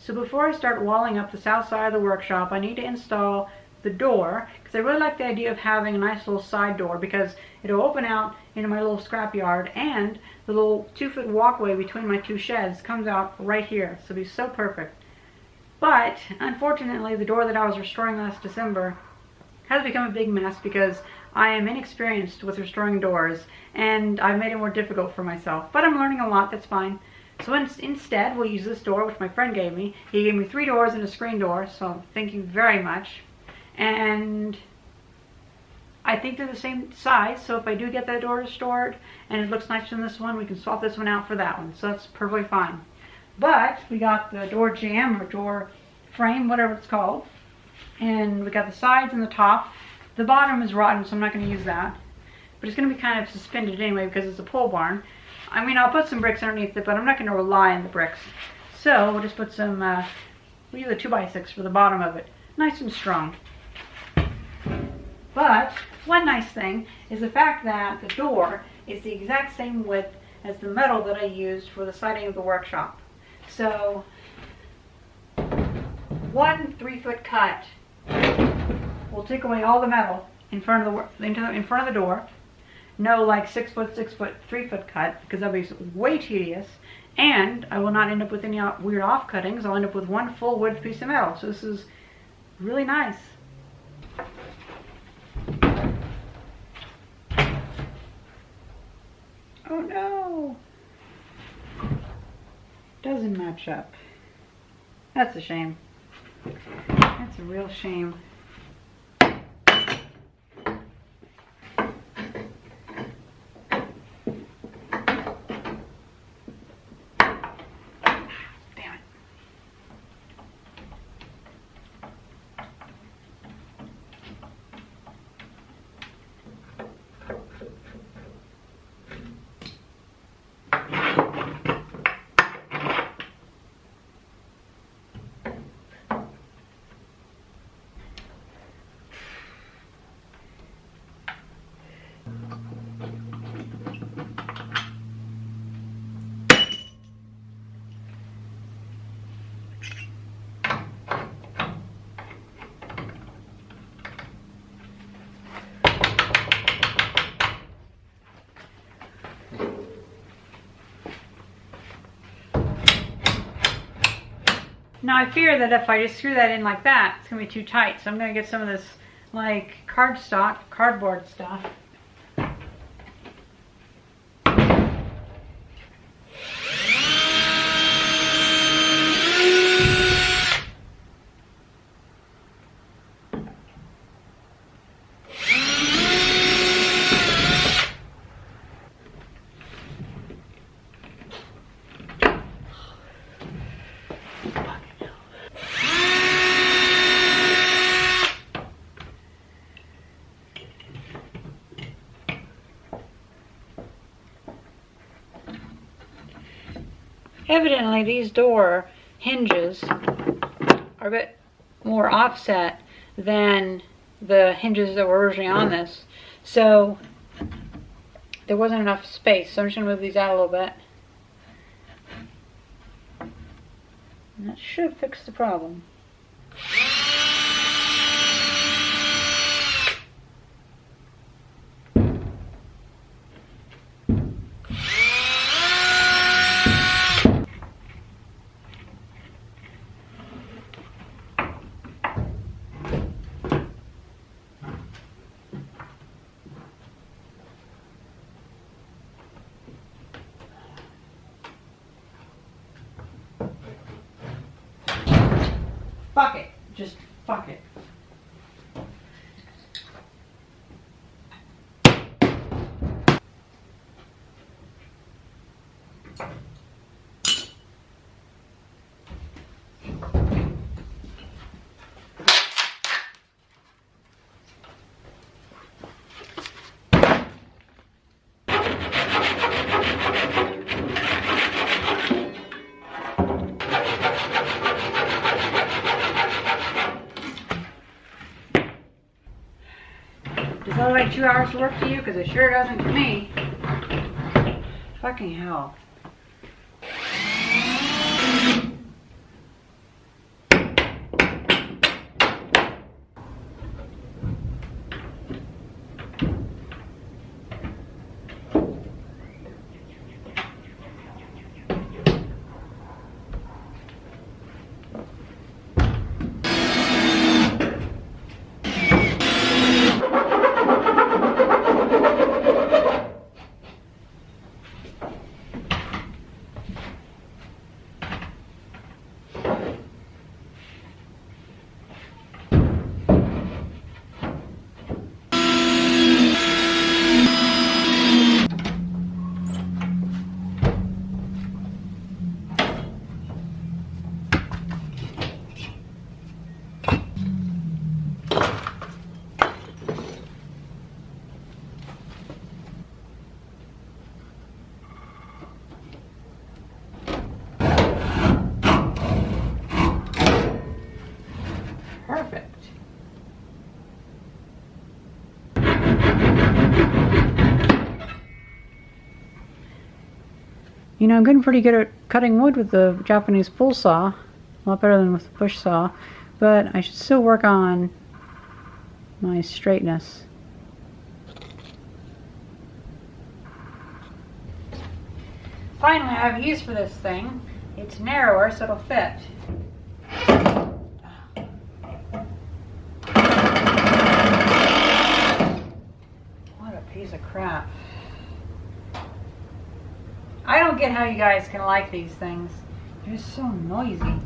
So before I start walling up the south side of the workshop, I need to install the door, because I really like the idea of having a nice little side door, because it'll open out into my little scrapyard, and the little 2-foot walkway between my two sheds comes out right here, so it'll be so perfect. But unfortunately, the door that I was restoring last December has become a big mess because I am inexperienced with restoring doors, and I've made it more difficult for myself. But I'm learning a lot, that's fine. So instead, we'll use this door, which my friend gave me. He gave me 3 doors and a screen door, so thank you very much. And I think they're the same size, so if I do get that door restored and it looks nicer than this one, we can swap this one out for that one. So that's perfectly fine. But we got the door jamb or door frame, whatever it's called. And we got the sides and the top. The bottom is rotten, so I'm not going to use that. But it's going to be kind of suspended anyway because it's a pole barn. I mean, I'll put some bricks underneath it, but I'm not going to rely on the bricks. So we'll just put some, we'll use a 2x6 for the bottom of it. Nice and strong. But one nice thing is the fact that the door is the exact same width as the metal that I used for the siding of the workshop. So one 3-foot cut will take away all the metal in front of the door. No, like 6-foot, 6-foot, 3-foot cut, because that'll be way tedious. And I will not end up with any weird off cuttings. I'll end up with one full width piece of metal. So this is really nice. Oh no! Doesn't match up. That's a shame. That's a real shame. Now I fear that if I just screw that in like that, it's going to be too tight. So I'm going to get some of this like cardboard stuff. Evidently, these door hinges are a bit more offset than the hinges that were originally on this. So there wasn't enough space. So I'm just going to move these out a little bit. And that should fix the problem. Fuck it. Just fuck it. Does that look like 2 hours of work to you? Because it sure doesn't to me. Fucking hell. You know, I'm getting pretty good at cutting wood with the Japanese pull saw. A lot better than with the push saw. But I should still work on my straightness. Finally, I have use for this thing. It's narrower, so it'll fit. What a piece of crap. I don't get how you guys can like these things. They're just so noisy.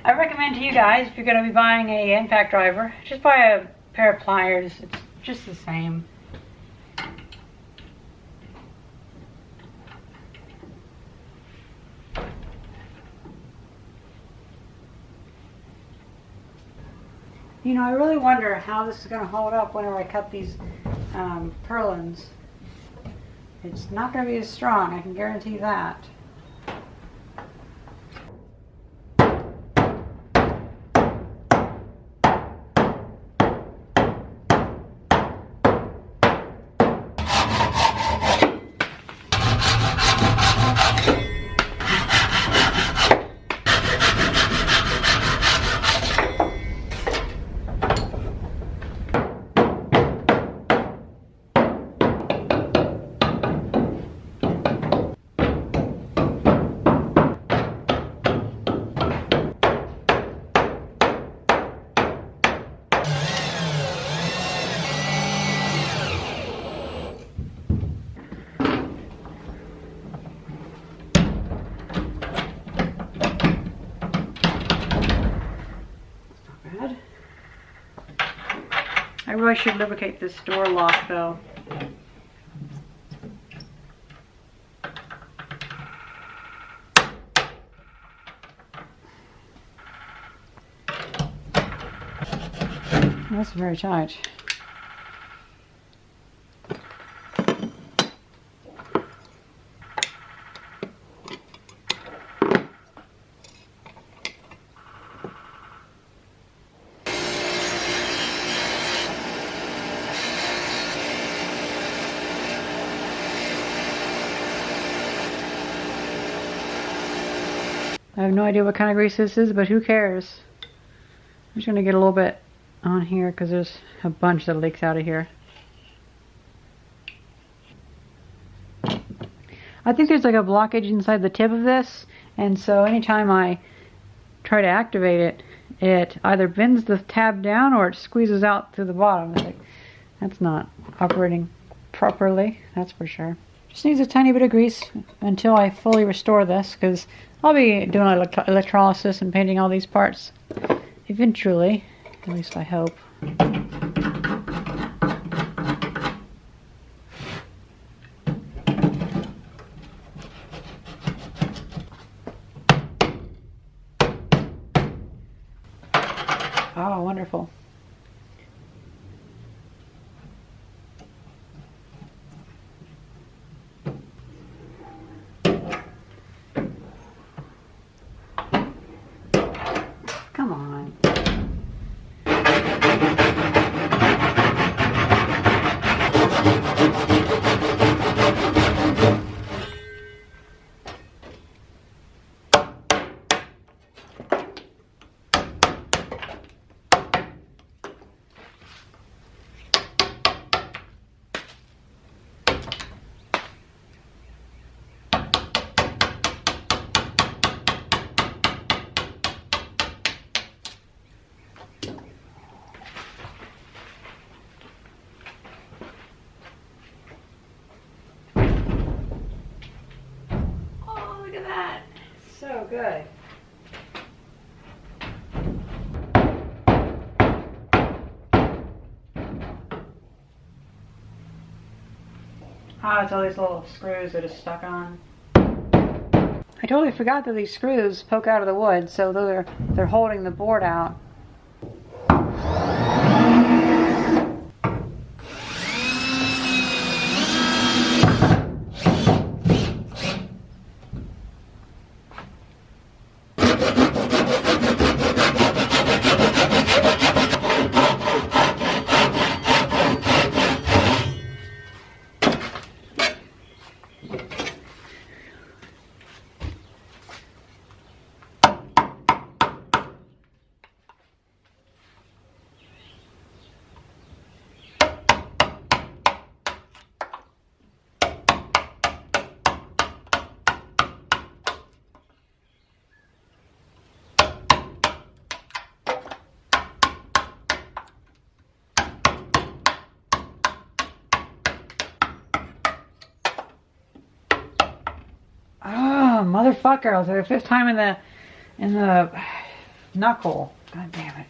I recommend to you guys, if you're going to be buying a impact driver, just buy a pair of pliers. It's just the same. You know, I really wonder how this is going to hold up whenever I cut these purlins. It's not going to be as strong, I can guarantee that. I really should lubricate this door lock though. That's very tight. I have no idea what kind of grease this is, but who cares? I'm just going to get a little bit on here because there's a bunch that leaks out of here. I think there's like a blockage inside the tip of this, and so anytime I try to activate it, it either bends the tab down or it squeezes out to the bottom. It's like, that's not operating properly, that's for sure. Just needs a tiny bit of grease until I fully restore this, because I'll be doing electrolysis and painting all these parts eventually, at least I hope. Oh, wonderful. Come on. So good. Ah, it's all these little screws that are stuck on. I totally forgot that these screws poke out of the wood, so they're holding the board out. Oh, motherfucker. It's the fifth time in the knuckle. God damn it.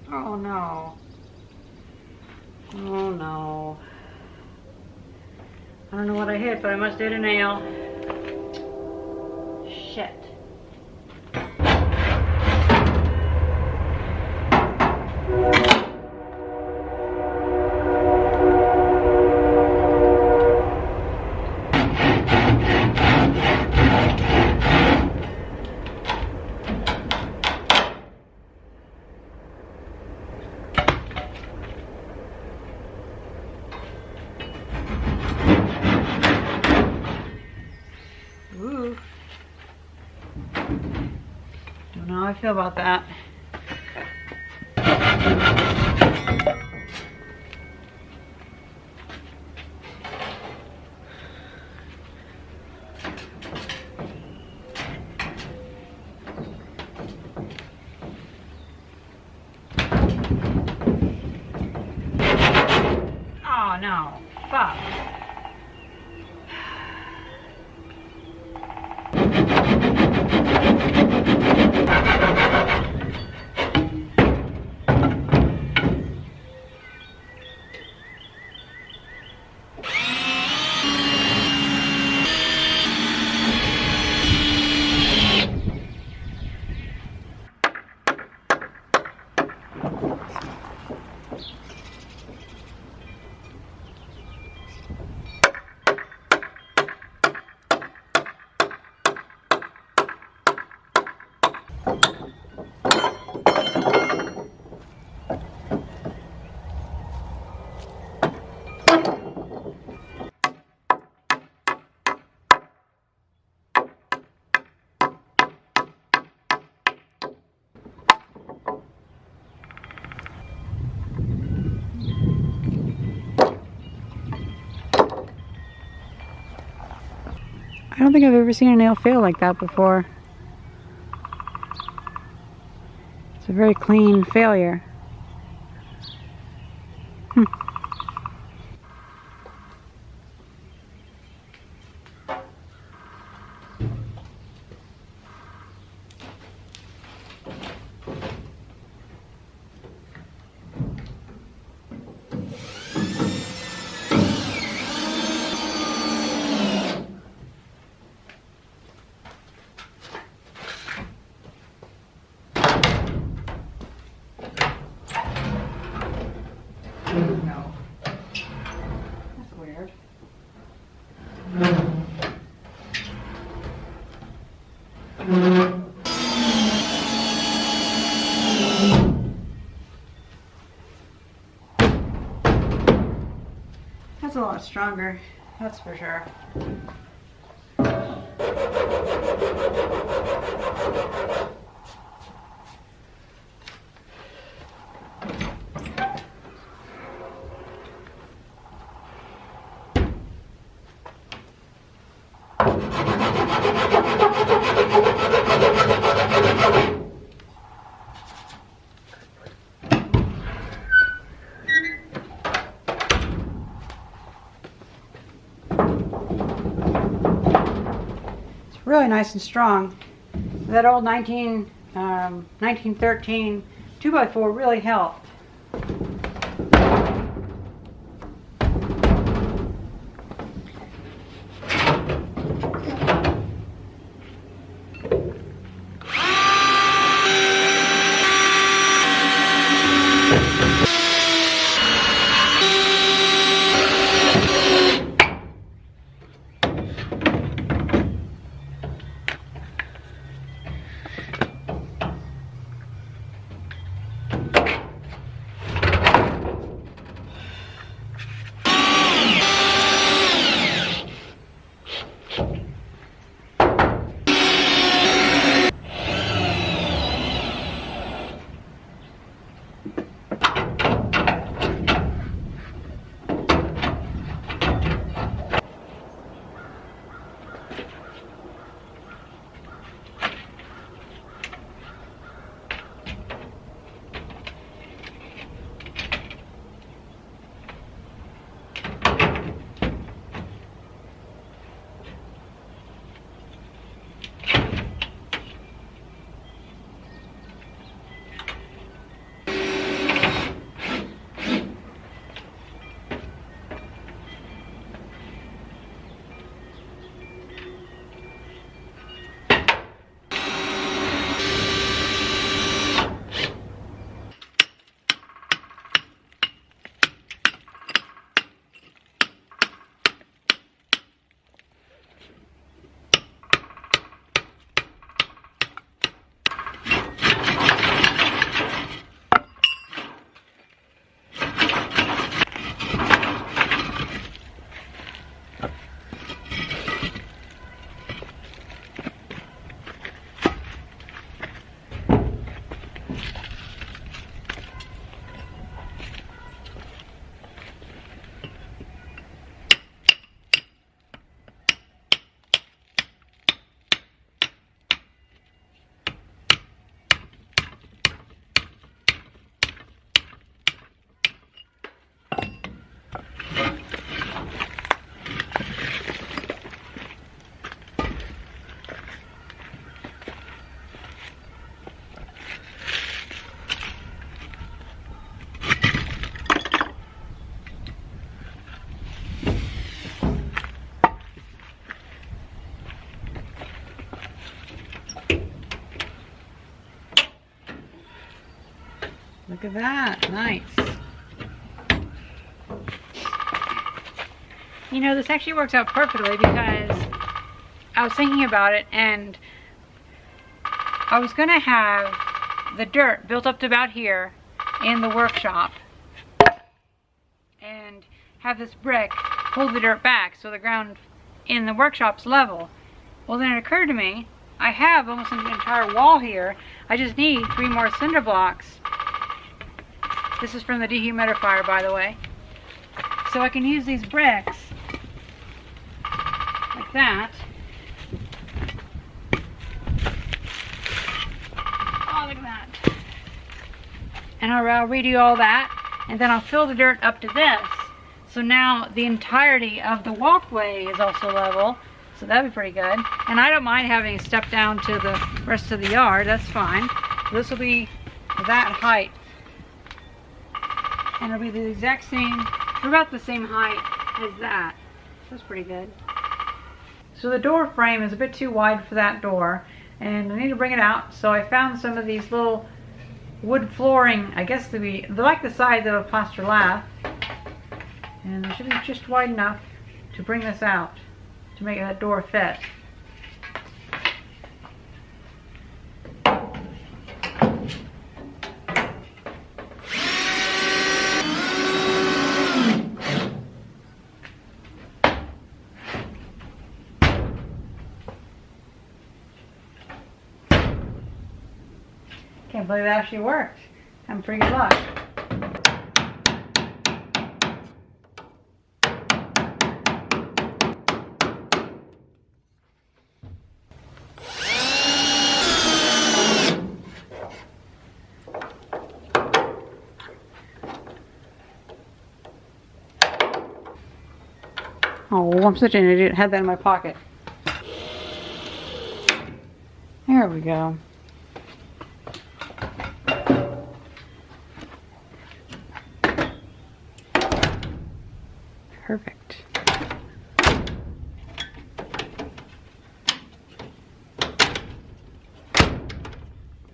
Oh no. Oh no. I don't know what I hit, but I must hit a nail. Shit. Ooh. Don't know how I feel about that. Oh no, fuck. I don't think I've ever seen a nail fail like that before. It's a very clean failure. No. That's weird. That's a lot stronger, that's for sure. Really nice and strong. That old 1913 2x4 really helped. Look at that, nice. You know, this actually works out perfectly because I was thinking about it and I was gonna have the dirt built up to about here in the workshop and have this brick hold the dirt back so the ground in the workshop's level. Well, then it occurred to me, I have almost an entire wall here. I just need 3 more cinder blocks. This is from the dehumidifier, by the way. So I can use these bricks like that and I'll redo all that, and then I'll fill the dirt up to this. So now the entirety of the walkway is also level, so that'd be pretty good. And I don't mind having a step down to the rest of the yard, that's fine. This will be that height. And it'll be the exact same, about the same height as that. That's pretty good. So the door frame is a bit too wide for that door, and I need to bring it out. So I found some of these little wood flooring, I guess they're like the size of a plaster lath, and they should be just wide enough to bring this out to make that door fit. Can't believe it actually worked. I'm pretty good luck. Oh, I'm such an idiot. I had that in my pocket. There we go. Perfect.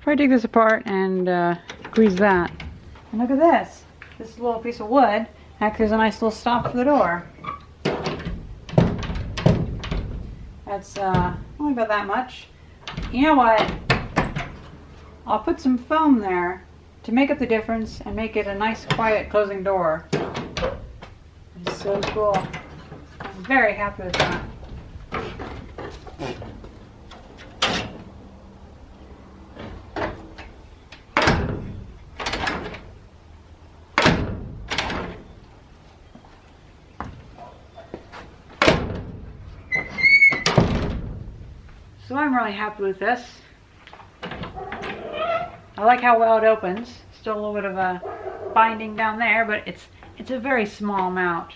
Try to take this apart and grease that. And look at this. This little piece of wood acts as a nice little stop for the door. That's only about that much. You know what? I'll put some foam there to make up the difference and make it a nice quiet closing door. It's so cool. I'm very happy with that. So I'm really happy with this. I like how well it opens. Still a little bit of a binding down there, but it's a very small amount.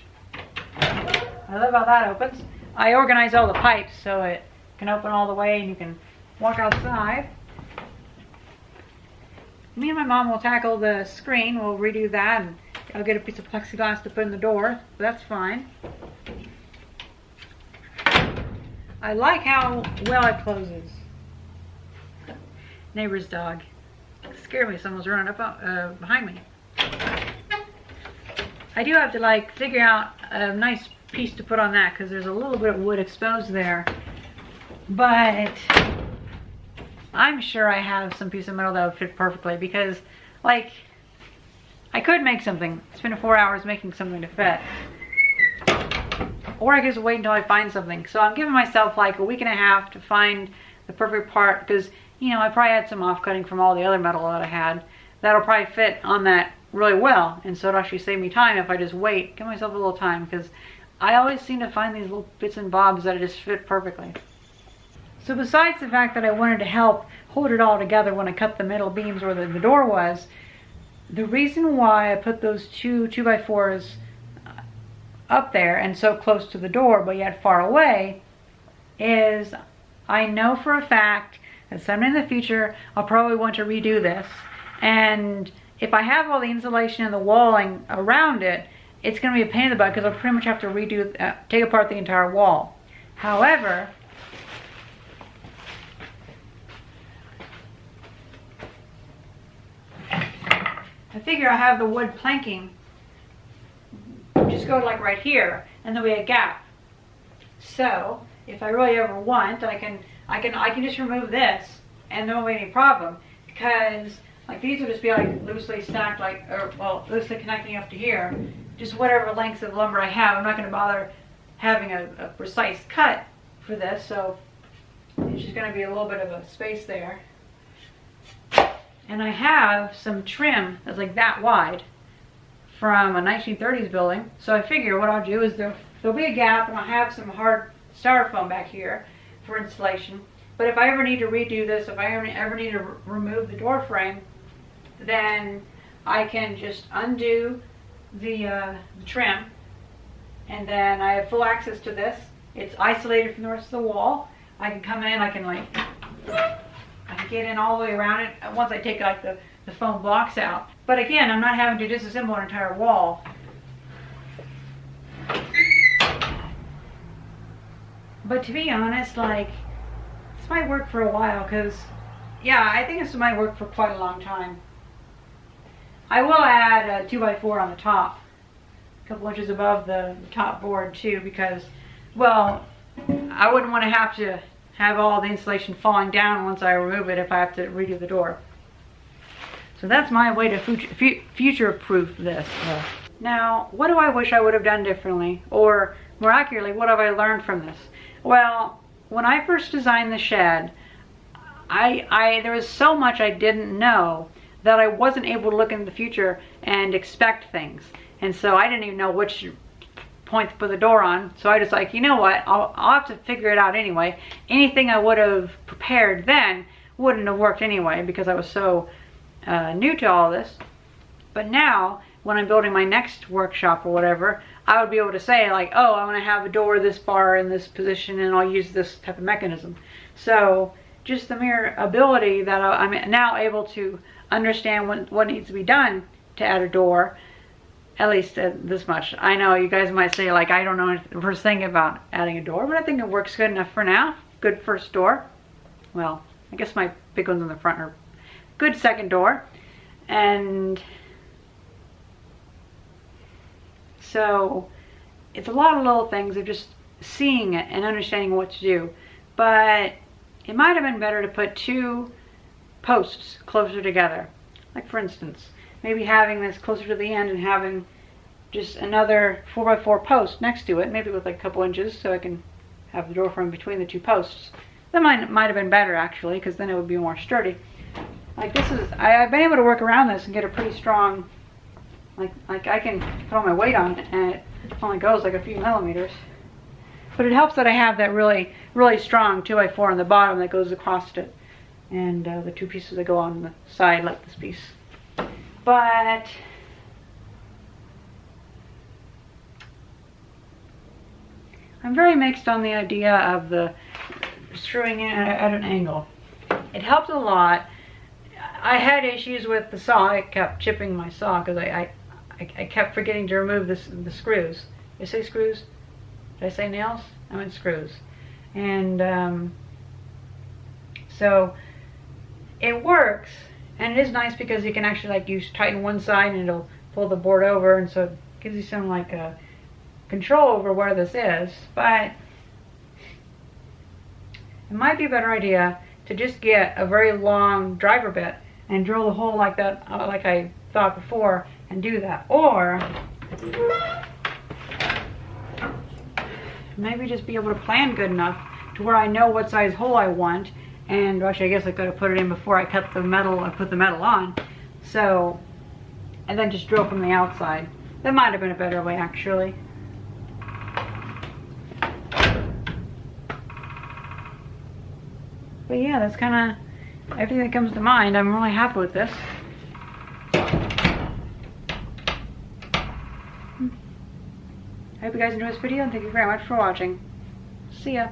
I love how that opens. I organize all the pipes so it can open all the way and you can walk outside. Me and my mom will tackle the screen. We'll redo that, and I'll get a piece of plexiglass to put in the door. That's fine. I like how well it closes. Neighbor's dog. It scared me. Someone was running up behind me. I do have to figure out a nice piece to put on that because there's a little bit of wood exposed there. But I'm sure I have some piece of metal that would fit perfectly because I could make something. Spend 4 hours making something to fit. Or I could just wait until I find something. So I'm giving myself a week and a half to find the perfect part because, I probably had some offcutting from all the other metal that I had. That'll probably fit on that really well. And so it'll actually save me time if I just wait. Give myself a little time because I always seem to find these little bits and bobs that just fit perfectly. So besides the fact that I wanted to help hold it all together when I cut the middle beams where the door was, the reason why I put those two 2x4s up there and so close to the door but yet far away is I know for a fact that sometime in the future I'll probably want to redo this, and if I have all the insulation and the walling around it, it's going to be a pain in the butt because I'll pretty much have to redo, take apart the entire wall. However, I figure I have the wood planking just go right here, and there'll be a gap. So if I really ever want, I can just remove this, and there won't be any problem because these will just be loosely stacked, loosely connecting up to here. Just whatever lengths of lumber I have. I'm not going to bother having a precise cut for this, so it's just going to be a little bit of a space there. And I have some trim that's that wide from a 1930s building. So I figure what I'll do is there'll be a gap, and I'll have some hard styrofoam back here for insulation. But if I ever need to redo this, if I ever need to remove the door frame, then I can just undo the trim, and then I have full access to this. It's isolated from the rest of the wall. I can come in, I can get in all the way around it once I take like the foam blocks out. But again, I'm not having to disassemble an entire wall. But to be honest, like, this might work for a while, because yeah, I think this might work for quite a long time. I will add a 2x4 on the top, a couple inches above the top board too, because, well, I wouldn't want to have all the insulation falling down once I remove it if I have to redo the door. So that's my way to future-proof this. Now, what do I wish I would have done differently? Or more accurately, what have I learned from this? Well, when I first designed the shed, there was so much I didn't know that I wasn't able to look into the future and expect things. And so I didn't even know which point to put the door on. So I just like, you know what, I'll have to figure it out anyway. Anything I would have prepared then wouldn't have worked anyway, because I was so new to all this. But now, when I'm building my next workshop or whatever, I would be able to say like, oh, I want to have a door this far in this position and I'll use this type of mechanism. So just the mere ability that I'm now able to understand what needs to be done to add a door, at least this much. I know you guys might say like, I don't know the first thing about adding a door, but I think it works good enough for now. Good first door. Well, I guess my big ones in the front are good second door. And so it's a lot of little things of just seeing it and understanding what to do. But it might have been better to put two posts closer together. Like for instance, maybe having this closer to the end and having just another 4x4 post next to it, maybe with like a couple inches, so I can have the door frame between the two posts. That might have been better actually, because then it would be more sturdy. Like this is, I've been able to work around this and get a pretty strong, like I can put all my weight on it and it only goes like a few millimeters. But it helps that I have that really, really strong 2x4 on the bottom that goes across it. And the two pieces that go on the side like this piece. But I'm very mixed on the idea of the screwing in at an angle. It helped a lot. I had issues with the saw. I kept chipping my saw because I kept forgetting to remove the screws. Did I say screws? Did I say nails? I meant screws. And so it works, and it is nice because you can actually like tighten one side and it'll pull the board over, and so it gives you some like control over where this is. But it might be a better idea to just get a very long driver bit and drill the hole like that, like I thought before, and do that. Or maybe just be able to plan good enough to where I know what size hole I want. And actually, I guess I could have put it in before I cut the metal and put the metal on. So, and then just drill from the outside. That might have been a better way, actually. But yeah, that's kind of everything that comes to mind. I'm really happy with this. I hope you guys enjoyed this video, and thank you very much for watching. See ya.